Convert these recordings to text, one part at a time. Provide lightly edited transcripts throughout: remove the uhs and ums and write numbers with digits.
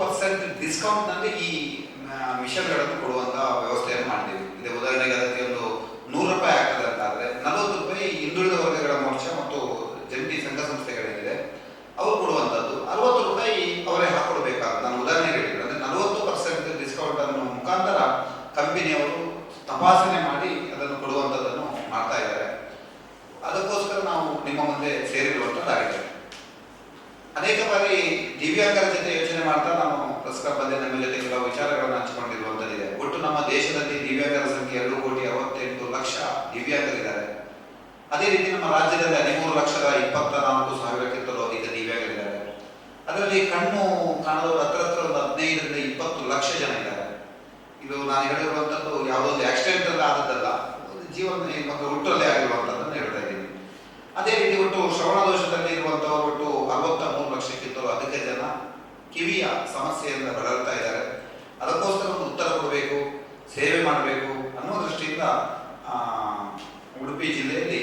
40% ಡಿಸ್ಕೌಂಟ್ನಲ್ಲಿ ಈ ಮಿಷನ್ಗಳನ್ನು ಕೊಡುವಂಥ ವ್ಯವಸ್ಥೆಯನ್ನು ಮಾಡಿದ್ದೀವಿ. ಇದೆ ಉದಾಹರಣೆಗೆ ಅದಕ್ಕೆ ಒಂದು ₹100 ಆಗ್ತದೆ ಅಂತಾದರೆ ₹40 ಹಿಂದುಳಿದ ವರ್ಗಗಳ ಮೋರ್ಚಾ ಮತ್ತು ಜಂಟಿ ಸಂಘ ಸಂಸ್ಥೆಗಳೇನಿದೆ ಅವರು ಕೊಡುವಂಥದ್ದು, ₹60 ಅವರೇ ಹಾಕೊಳ್ಬೇಕಾಗುತ್ತೆ. ನಾನು ಉದಾಹರಣೆ ಹೇಳಿದ್ರೆ ಅಂದರೆ 40% ಡಿಸ್ಕೌಂಟನ್ನು ಮುಖಾಂತರ ಕಂಪನಿಯವರು ತಪಾಸಣೆ ಮಾಡಿ ಅದನ್ನು ಕೊಡುವಂಥದ್ದನ್ನು ಮಾಡ್ತಾ ಇದ್ದಾರೆ. ಅದಕ್ಕೋಸ್ಕರ ನಾವು ನಿಮ್ಮ ಮುಂದೆ ಸೇರಿರುವಂಥದ್ದಾಗಿದೆ. ಅನೇಕ ಬಾರಿ ದಿವ್ಯಾಂಗರ ಜೊತೆ ಯೋಚನೆ ಮಾಡ್ತಾ ನಾನು ಪ್ರಸ್ತುತ ಬಂದೆ ನಮ್ಮ ಜೊತೆ ಕೆಲವು ವಿಚಾರಗಳನ್ನು ಹಂಚಿಕೊಂಡಿರುವಂಥದ್ದಿದೆ. ಒಟ್ಟು ನಮ್ಮ ದೇಶದಲ್ಲಿ ದಿವ್ಯಾಂಗರ ಸಂಖ್ಯೆ 2,68,00,000 ದಿವ್ಯಾಂಗರಿದ್ದಾರೆ. ಅದೇ ರೀತಿ ನಮ್ಮ ರಾಜ್ಯದಲ್ಲಿ 13,24,000ಕ್ಕಿಂತಲೂ ಅಧಿಕ ದಿವ್ಯಾಂಗರಿದ್ದಾರೆ. ಅದರಲ್ಲಿ ಕಣ್ಣು ಕಾಣದವರು ಹತ್ರ ಒಂದು 15ರಿಂದ 20 ಲಕ್ಷ ಜನ ಇದ್ದಾರೆ. ಇದು ನಾನು ಹೇಳಿರುವಂಥದ್ದು ಯಾವುದೋ ಒಂದು ಆಕ್ಸಿಡೆಂಟ್ ಅಲ್ಲಿ ಆದದ್ದಲ್ಲ, ಜೀವನ ಮತ್ತು ಹುಟ್ಟಲ್ಲೇ ಆಗಿರುವಂಥದ್ದನ್ನು ಹೇಳ್ತಾ ಇದ್ದೀನಿ. ಅದೇ ರೀತಿ ಒಟ್ಟು ಶ್ರವಣ ದೋಷದಲ್ಲಿ ಇರುವಂಥವರು ಒಟ್ಟು 63 ಲಕ್ಷಕ್ಕಿಂತಲೂ ಅಧಿಕ ಜನ ಕಿವಿಯ ಸಮಸ್ಯೆಯಿಂದ ಬಳಲ್ತಾ ಇದ್ದಾರೆ. ಅದಕ್ಕೋಸ್ಕರ ಒಂದು ಉತ್ತರ ಕೊಡಬೇಕು, ಸೇವೆ ಮಾಡಬೇಕು ಅನ್ನೋ ದೃಷ್ಟಿಯಿಂದ ಉಡುಪಿ ಜಿಲ್ಲೆಯಲ್ಲಿ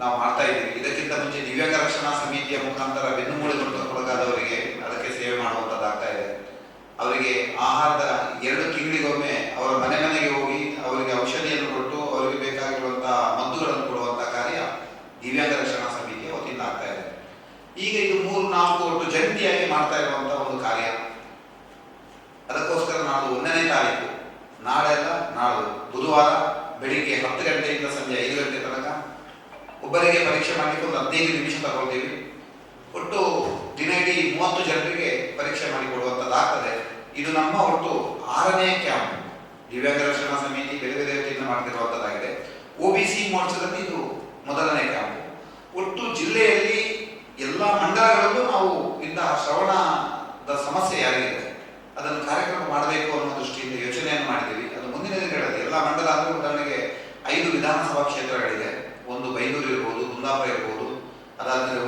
ನಾವು ಮಾಡ್ತಾ ಇದ್ದೀವಿ. ಇದಕ್ಕಿಂತ ಮುಂಚೆ ದಿವ್ಯಾಂಗ ರಕ್ಷಣಾ ಸಮಿತಿಯ ಮುಖಾಂತರ ಬೆನ್ನುಮೂಳೆಗೊಳಗಾದವರಿಗೆ ಅದಕ್ಕೆ ಸೇವೆ ಮಾಡುವಂಥದ್ದಾಗ್ತಾ ಇದೆ. ಅವರಿಗೆ ಆಹಾರದ 2 ತಿಂಗಳಿಗೊಮ್ಮೆ ಅವರ ಮನೆಗೆ ಹೋಗಿ ಅವರಿಗೆ ಔಷಧಿಯನ್ನು ಕೊಟ್ಟು ಅವರಿಗೆ ಬೇಕಾಗಿರುವಂತಹ ಮದ್ದುಗಳನ್ನು ಕೊಡುವಂತಹ ಕಾರ್ಯ ದಿವ್ಯಾಂಗ ರಕ್ಷಣಾ ಸಮಿತಿಯ ವತಿಯಿಂದ ಆಗ್ತಾ ಇದೆ. ಈಗ ಇದು 3-4 ಒಟ್ಟು ಜಂಟಿಯಾಗಿ ಮಾಡ್ತಾ ಇರುವಂತಹ ಒಂದು ಕಾರ್ಯ. ಅದಕ್ಕೋಸ್ಕರ ನಾವು 1ನೇ ತಾರೀಕು ನಾಳೆ ಅಲ್ಲ ನಾಳೆ ಬುಧವಾರ ಬೆಳಿಗ್ಗೆ 10 ಗಂಟೆಯಿಂದ ಸಂಜೆ 5 ಗಂಟೆ ತನಕ ಒಬ್ಬರಿಗೆ ಪರೀಕ್ಷೆ ಮಾಡಲಿಕ್ಕೆ ಒಂದು 15 ನಿಮಿಷ ತಗೊಳ್ತೀವಿ. ಒಟ್ಟು ದಿನ ಇಡೀ 30 ಜನರಿಗೆ ಪರೀಕ್ಷೆ ಮಾಡಿಕೊಡುವಂಥದ್ದಾಗ್ತದೆ. ಇದು ನಮ್ಮ ಒಟ್ಟು 6ನೇ ಕ್ಯಾಂಪ್. ದಿವ್ಯಾಂಗ ರಕ್ಷಣಾ ಸಮಿತಿ ಬೆಳಗ್ಗೆ ವತಿಯಿಂದ ಮಾಡ್ತಿರುವಂಥದ್ದಾಗಿದೆ. OBC ಮೋರ್ಚಾದಲ್ಲಿ ಇದು ಮೊದಲನೇ ಕ್ಯಾಂಪ್. ಒಟ್ಟು ಜಿಲ್ಲೆಯಲ್ಲಿ ಎಲ್ಲ ಮಂಡಲಗಳಲ್ಲೂ ನಾವು ಇಂತಹ ಶ್ರವಣದ ಸಮಸ್ಯೆ ಯಾರಿಗಿದೆ ಅದನ್ನು ಕಾರ್ಯಕ್ರಮ ಮಾಡಬೇಕು ಅನ್ನೋ ದೃಷ್ಟಿಯಿಂದ ಯೋಚನೆಯನ್ನು ಮಾಡಿದ್ದೀವಿ. ಅದು ಮುಂದಿನ ದಿನಗಳಲ್ಲಿ ಎಲ್ಲ ಮಂಡಲ ಅಂದರೆ ಉದಾಹರಣೆಗೆ 5 ವಿಧಾನಸಭಾ ಕ್ಷೇತ್ರಗಳಿದೆ. ಒಂದು ಬೈಂದೂರು ಇರ್ಬೋದು, ಕುಂದಾಪುರ ಇರ್ಬೋದು, ಅದಾದಮೇಲೆ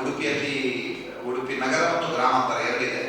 ಉಡುಪಿ ನಗರ ಮತ್ತು ಗ್ರಾಮಾಂತರ 2 ಇದೆ.